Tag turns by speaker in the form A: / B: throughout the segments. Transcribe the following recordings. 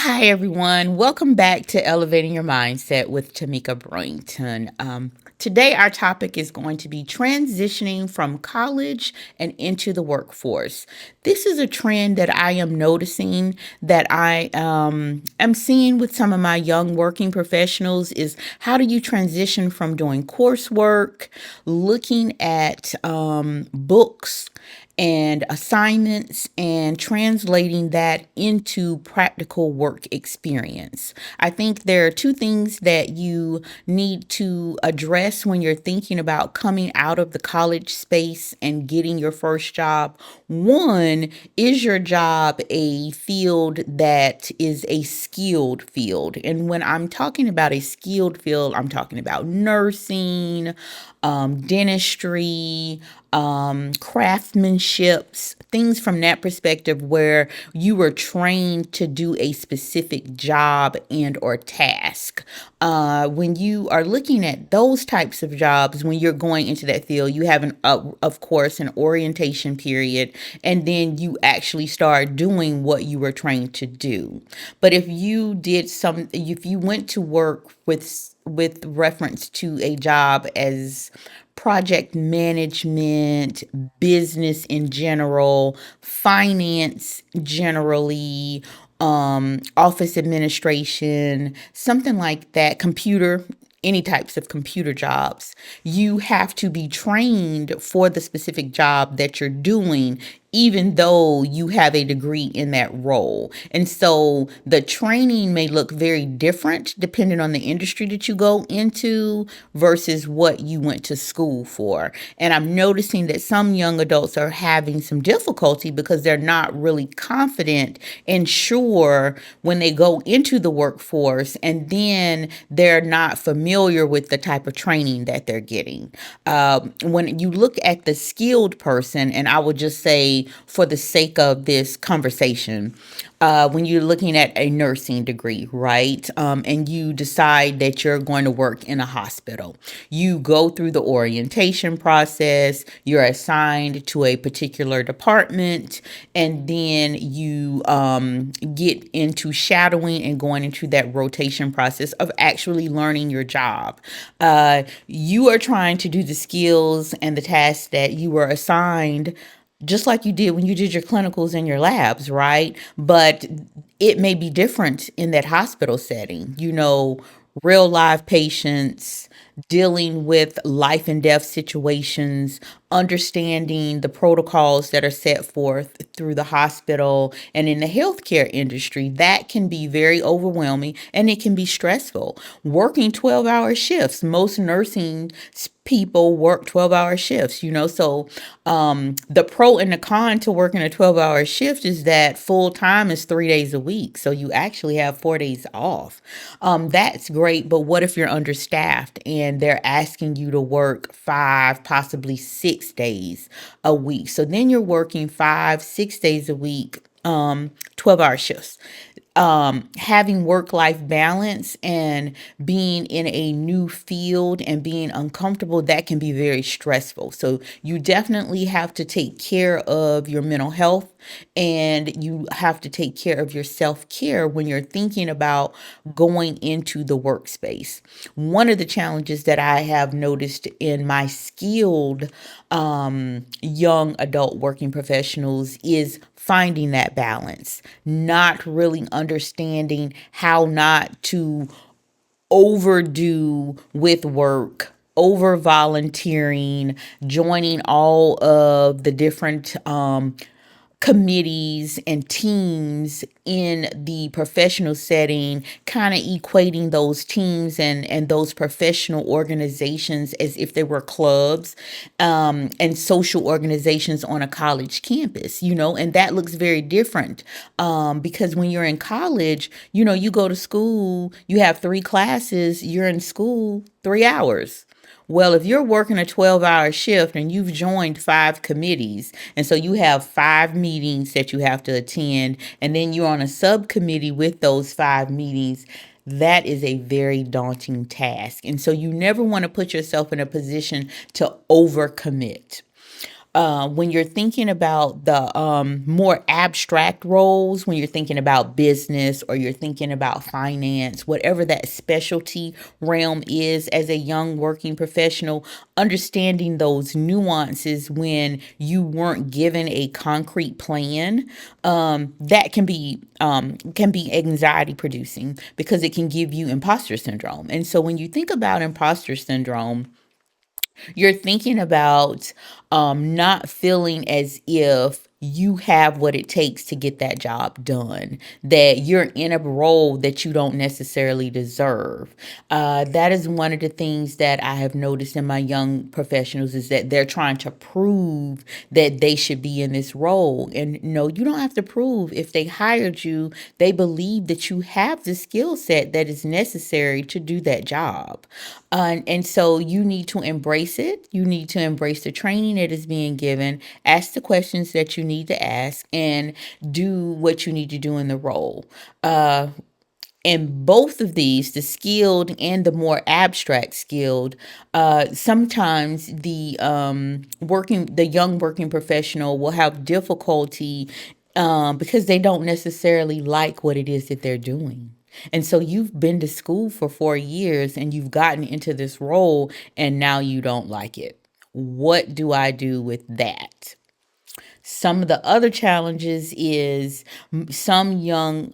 A: Hi, everyone. Welcome back to Elevating Your Mindset with Tamika Brewington. Today, our topic is going to be transitioning from college and into the workforce. This is a trend that I am noticing that I am seeing with some of my young working professionals is how do you transition from doing coursework, looking at books, and assignments and translating that into practical work experience. I think there are two things that you need to address when you're thinking about coming out of the college space and getting your first job. One, is your job a field that is a skilled field? And when I'm talking about a skilled field, I'm talking about nursing, dentistry, craftsmanships, things from that perspective where you were trained to do a specific job and or task. When you are looking at those types of jobs, when you're going into that field, you have of course, an orientation period, and then you actually start doing what you were trained to do. But if you went to work with reference to a job as project management, business in general, finance generally, office administration, something like that, any types of computer jobs, you have to be trained for the specific job that you're doing, even though you have a degree in that role. And so the training may look very different depending on the industry that you go into versus what you went to school for. And I'm noticing that some young adults are having some difficulty because they're not really confident and sure when they go into the workforce, and then they're not familiar with the type of training that they're getting. When you look at the skilled person, and I would just say for the sake of this conversation, when you're looking at a nursing degree, right? And you decide that you're going to work in a hospital. You go through the orientation process, you're assigned to a particular department, and then you get into shadowing and going into that rotation process of actually learning your job. You are trying to do the skills and the tasks that you were assigned just like you did when you did your clinicals and your labs, right? But it may be different in that hospital setting. Real live patients, dealing with life and death situations, understanding the protocols that are set forth through the hospital and in the healthcare industry. That can be very overwhelming and it can be stressful. Working 12-hour shifts, most nursing people work 12-hour shifts, so the pro and the con to working a 12-hour shift is that full time is 3 days a week, so you actually have 4 days off. That's great, but what if you're understaffed and they're asking you to work 5, possibly 6 days a week? So then you're working 5, 6 days a week, 12-hour shifts. Having work-life balance and being in a new field and being uncomfortable, that can be very stressful. So you definitely have to take care of your mental health, and you have to take care of your self-care when you're thinking about going into the workspace. One of the challenges that I have noticed in my skilled young adult working professionals is finding that balance, not really understanding how not to overdo with work, over volunteering, joining all of the different committees and teams in the professional setting, kind of equating those teams and those professional organizations as if they were clubs, and social organizations on a college campus, and that looks very different, because when you're in college, you go to school, you have 3 classes, you're in school 3 hours. Well, if you're working a 12-hour shift and you've joined 5 committees, and so you have 5 meetings that you have to attend, and then you're on a subcommittee with those 5 meetings, that is a very daunting task. And so you never want to put yourself in a position to overcommit. When you're thinking about the more abstract roles, when you're thinking about business or you're thinking about finance, whatever that specialty realm is as a young working professional, understanding those nuances when you weren't given a concrete plan, that can be anxiety producing because it can give you imposter syndrome. And so when you think about imposter syndrome, you're thinking about not feeling as if you have what it takes to get that job done, that you're in a role that you don't necessarily deserve. That is one of the things that I have noticed in my young professionals is that they're trying to prove that they should be in this role. And no, you don't have to prove. If they hired you, they believe that you have the skill set that is necessary to do that job. And so you need to embrace it. You need to embrace the training that is being given, ask the questions that you need to ask, and do what you need to do in the role. And both of these, the skilled and the more abstract skilled, sometimes the young working professional will have difficulty because they don't necessarily like what it is that they're doing. And so you've been to school for 4 years and you've gotten into this role and now you don't like it. What do I do with that? Some of the other challenges is some young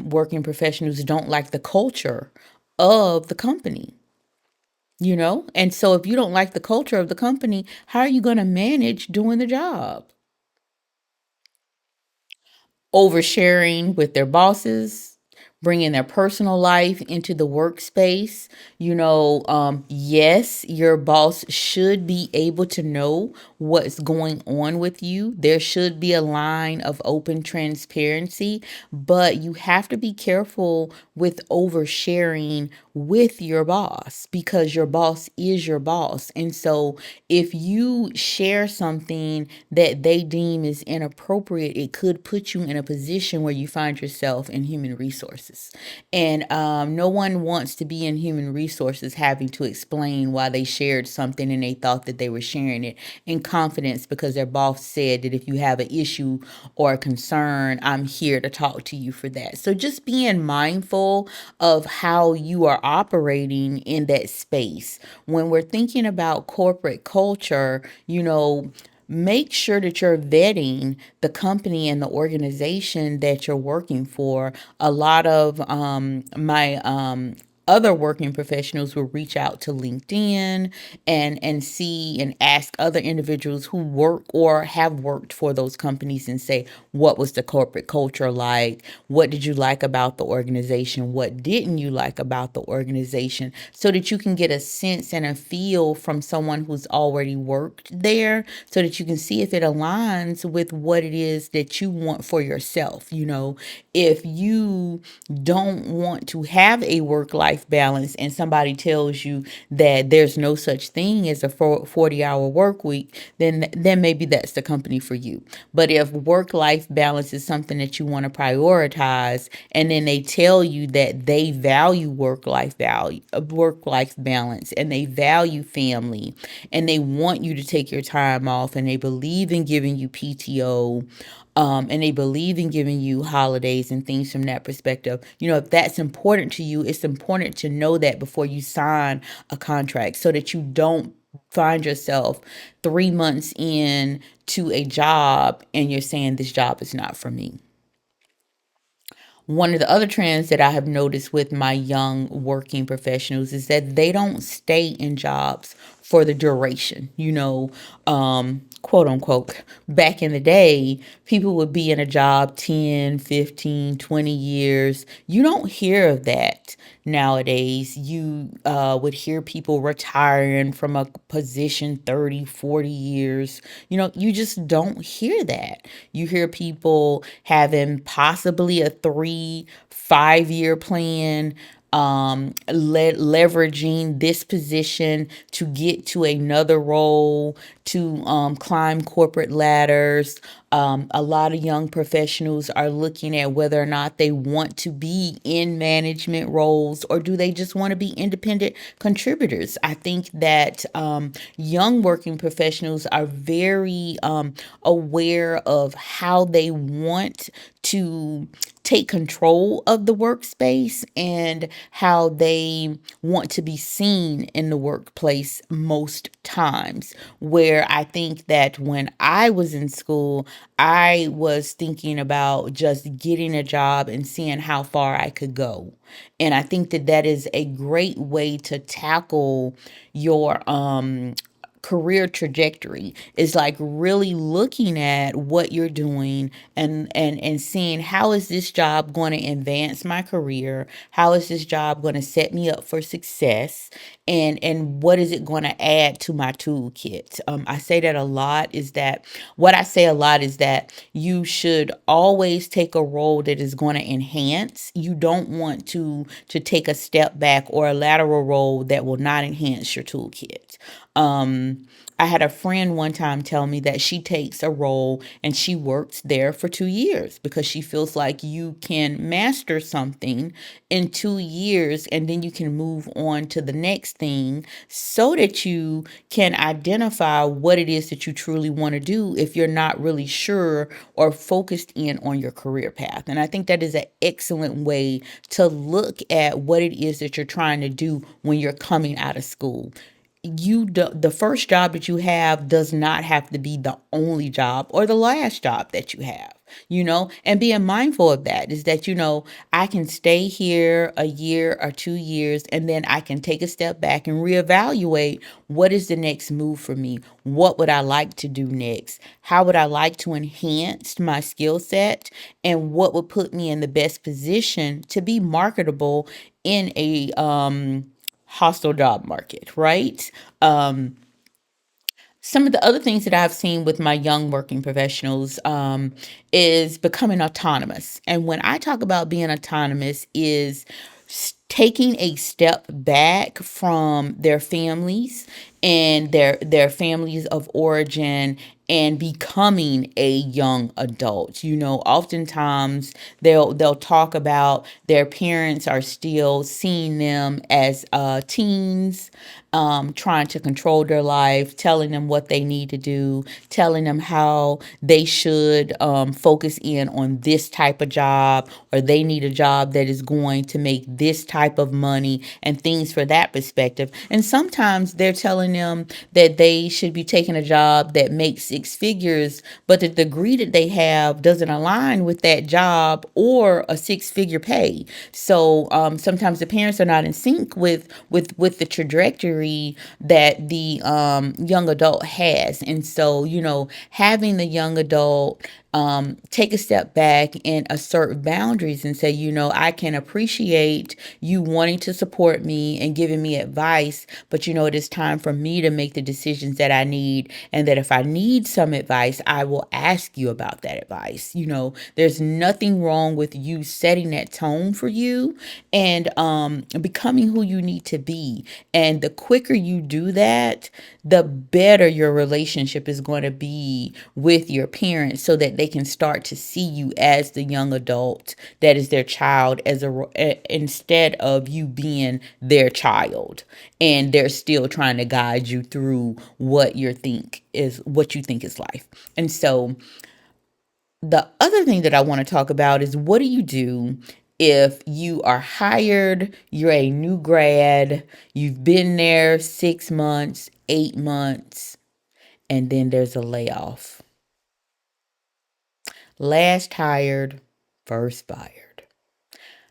A: working professionals don't like the culture of the company, you know? And so if you don't like the culture of the company, how are you going to manage doing the job? Oversharing with their bosses, bringing their personal life into the workspace. Yes, your boss should be able to know what's going on with you. There should be a line of open transparency, but you have to be careful with oversharing with your boss because your boss is your boss. And so if you share something that they deem is inappropriate, it could put you in a position where you find yourself in human resources. And no one wants to be in human resources having to explain why they shared something and they thought that they were sharing it in confidence because their boss said that if you have an issue or a concern, I'm here to talk to you for that. So just being mindful of how you are operating in that space. When we're thinking about corporate culture, make sure that you're vetting the company and the organization that you're working for. A lot of my other working professionals will reach out to LinkedIn and see and ask other individuals who work or have worked for those companies and say, what was the corporate culture like? What did you like about the organization? What didn't you like about the organization? So that you can get a sense and a feel from someone who's already worked there so that you can see if it aligns with what it is that you want for yourself. If you don't want to have a work life balance and somebody tells you that there's no such thing as a 40-hour work week, then maybe that's the company for you. But if work life balance is something that you want to prioritize and then they tell you that they value work life balance and they value family and they want you to take your time off and they believe in giving you PTO, and they believe in giving you holidays and things from that perspective. If that's important to you, it's important to know that before you sign a contract so that you don't find yourself 3 months in to a job and you're saying this job is not for me. One of the other trends that I have noticed with my young working professionals is that they don't stay in jobs for the duration, quote unquote. Back in the day, people would be in a job 10, 15, 20 years. You don't hear of that nowadays. You would hear people retiring from a position 30, 40 years. You just don't hear that. You hear people having possibly a 3, 5 year plan. leveraging this position to get to another role, to climb corporate ladders. A lot of young professionals are looking at whether or not they want to be in management roles or do they just want to be independent contributors. I think that young working professionals are very aware of how they want to take control of the workspace and how they want to be seen in the workplace most times. Where I think that when I was in school, I was thinking about just getting a job and seeing how far I could go. And I think that that is a great way to tackle your career trajectory, is like really looking at what you're doing and seeing how is this job going to advance my career, how is this job going to set me up for success, and what is it going to add to my toolkit. I say that a lot is that what I say a lot is that you should always take a role that is going to enhance. You don't want to take a step back or a lateral role that will not enhance your toolkit. I had a friend one time tell me that she takes a role and she works there for 2 years because she feels like you can master something in 2 years and then you can move on to the next thing so that you can identify what it is that you truly want to do if you're not really sure or focused in on your career path. And I think that is an excellent way to look at what it is that you're trying to do when you're coming out of school. The first job that you have does not have to be the only job or the last job that you have, and being mindful of that is that, I can stay here a year or 2 years and then I can take a step back and reevaluate what is the next move for me. What would I like to do next? How would I like to enhance my skill set? And what would put me in the best position to be marketable in a hostile job market, right? Some of the other things that I've seen with my young working professionals is becoming autonomous. And when I talk about being autonomous, is taking a step back from their families and their families of origin and becoming a young adult. Oftentimes they'll talk about their parents are still seeing them as teens, trying to control their life, telling them what they need to do, telling them how they should focus in on this type of job, or they need a job that is going to make this type of money and things for that perspective. And sometimes they're telling them that they should be taking a job that makes 6 figures, but the degree that they have doesn't align with that job or a 6 figure pay. So sometimes the parents are not in sync with the trajectory that the young adult has. And so, having the young adult take a step back and assert boundaries and say, I can appreciate you wanting to support me and giving me advice, but it is time for me to make the decisions that I need. And that if I need some advice, I will ask you about that advice. There's nothing wrong with you setting that tone for you and becoming who you need to be. And the quicker you do that, the better your relationship is going to be with your parents, so that they can start to see you as the young adult that is their child, instead of you being their child and they're still trying to guide you through what you think is life. And so the other thing that I want to talk about is, what do you do if you are hired, you're a new grad, you've been there 6 months, 8 months, and then there's a layoff? Last hired, first fired.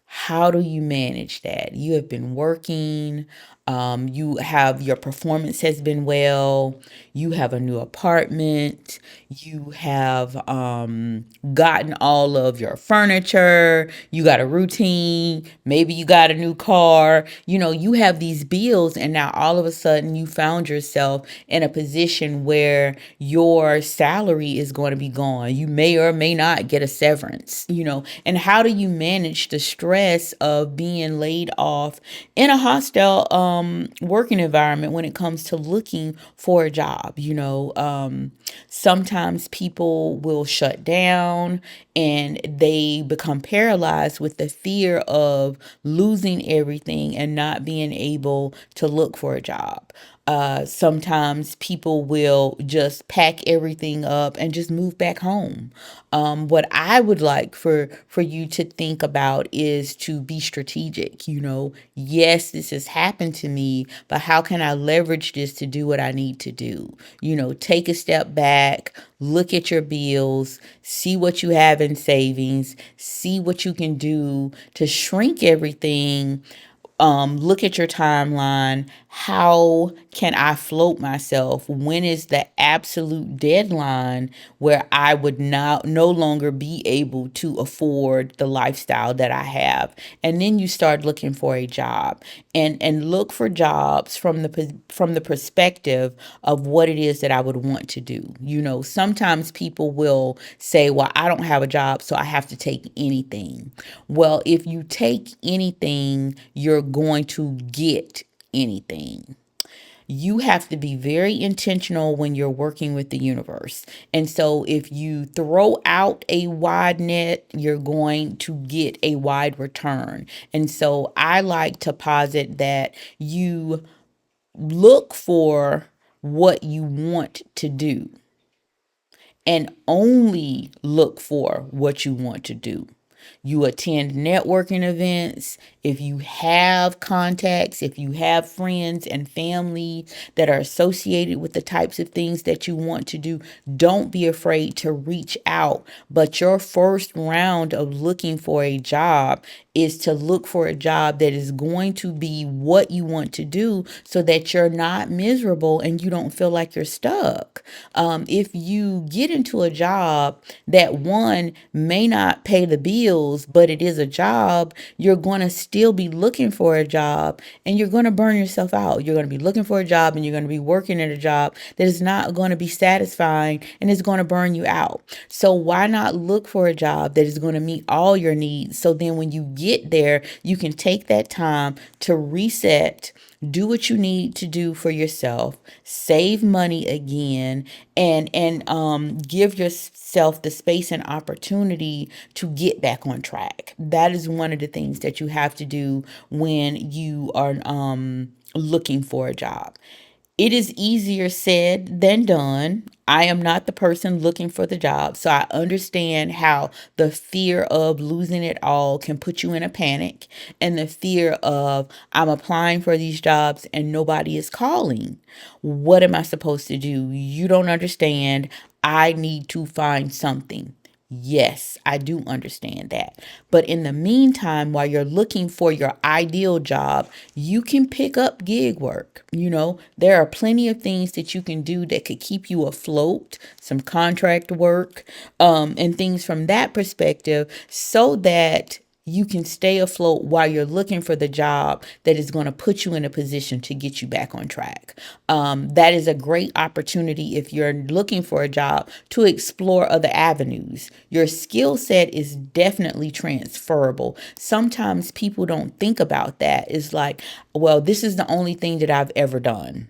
A: How do you manage that? You have been working, your performance has been well, you have a new apartment, you have gotten all of your furniture, you got a routine, maybe you got a new car, you have these bills, and now all of a sudden you found yourself in a position where your salary is going to be gone. You may or may not get a severance, and how do you manage the stress stress of being laid off in a hostile working environment when it comes to looking for a job. Sometimes people will shut down and they become paralyzed with the fear of losing everything and not being able to look for a job. Sometimes people will just pack everything up and just move back home. What I would like for you to think about is to be strategic. Yes, this has happened to me, but how can I leverage this to do what I need to do? Take a step back, look at your bills, see what you have in savings, see what you can do to shrink everything. Look at your timeline. How can I float myself? When is the absolute deadline where I would not no longer be able to afford the lifestyle that I have? And then you start looking for a job, and look for jobs from the perspective of what it is that I would want to do. Sometimes people will say, "Well, I don't have a job, so I have to take anything." Well, if you take anything, you're going to get anything. You have to be very intentional when you're working with the universe. And so if you throw out a wide net, you're going to get a wide return. And so I like to posit that you look for what you want to do and only look for what you want to do. You attend networking events. If you have contacts, if you have friends and family that are associated with the types of things that you want to do, don't be afraid to reach out. But your first round of looking for a job is to look for a job that is going to be what you want to do so that you're not miserable and you don't feel like you're stuck. If you get into a job that one may not pay the bills, but it is a job, you're going to still be looking for a job and you're going to burn yourself out. You're going to be looking for a job and you're going to be working at a job that is not going to be satisfying and is going to burn you out. So why not look for a job that is going to meet all your needs? So then when you get there, you can take that time to reset, do what you need to do for yourself, save money again, and give yourself the space and opportunity to get back on track. That is one of the things that you have to do when you are looking for a job. It is easier said than done. I am not the person looking for the job, so I understand how the fear of losing it all can put you in a panic, and the fear of I'm applying for these jobs and nobody is calling. What am I supposed to do? You don't understand. I need to find something. Yes, I do understand that. But in the meantime, while you're looking for your ideal job, you can pick up gig work. There are plenty of things that you can do that could keep you afloat, some contract work, and things from that perspective, so that you can stay afloat while you're looking for the job that is going to put you in a position to get you back on track. That is a great opportunity if you're looking for a job to explore other avenues. Your skill set is definitely transferable. Sometimes people don't think about that. It's like, well, this is the only thing that I've ever done.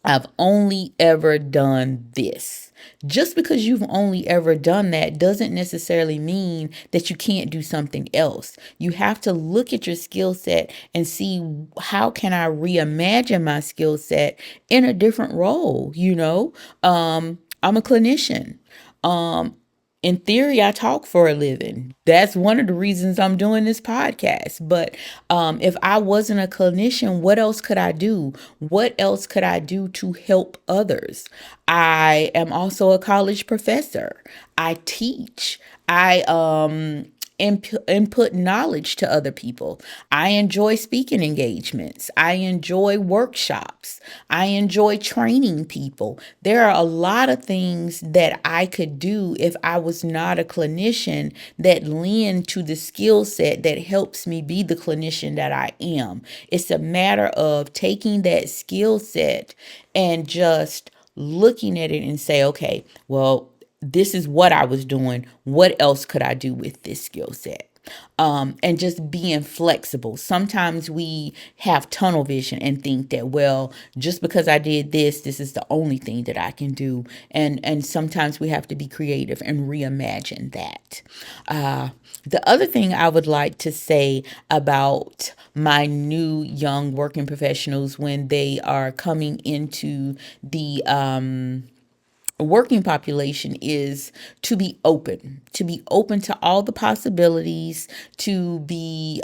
A: I've only ever done this. Just because you've only ever done that doesn't necessarily mean that you can't do something else. You have to look at your skill set and see, how can I reimagine my skill set in a different role. I'm a clinician. Um, in theory, I talk for a living. That's one of the reasons I'm doing this podcast. But if I wasn't a clinician, what else could I do? What else could I do to help others? I am also a college professor. I teach. I input knowledge to other people. I enjoy speaking engagements. I enjoy workshops. I enjoy training people. There are a lot of things that I could do if I was not a clinician that lend to the skill set that helps me be the clinician that I am. It's a matter of taking that skill set and just looking at it and say, okay, well, this is what I was doing. What else could I do with this skill set? and just being flexible. Sometimes we have tunnel vision and think that, well, just because I did this, this is the only thing that I can do. And sometimes we have to be creative and reimagine that. The other thing I would like to say about my new young working professionals when they are coming into the working population is to be open to all the possibilities, to be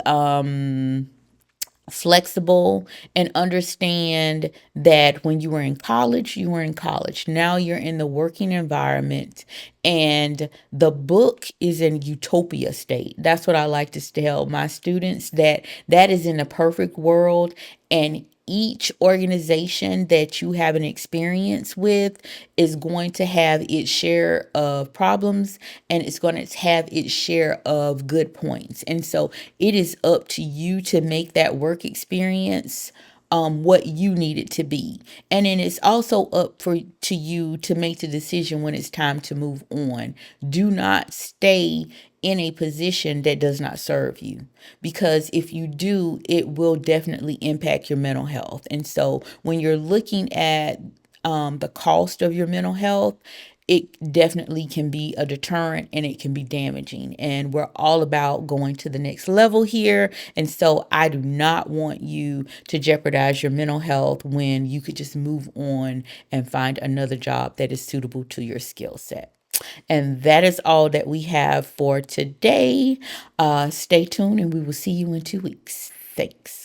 A: flexible, and understand that when you were in college, you were in college. Now you're in the working environment, and the book is in utopia state. That's what I like to tell my students, that that is in a perfect world, and each organization that you have an experience with is going to have its share of problems, and it's going to have its share of good points. And so it is up to you to make that work experience what you need it to be. And then it's also up for to you to make the decision when it's time to move on. Do not stay in a position that does not serve you, because if you do, it will definitely impact your mental health. And so when you're looking at the cost of your mental health, it definitely can be a deterrent and it can be damaging. And we're all about going to the next level here. And so I do not want you to jeopardize your mental health when you could just move on and find another job that is suitable to your skill set. And that is all that we have for today. Stay tuned and we will see you in 2 weeks. Thanks.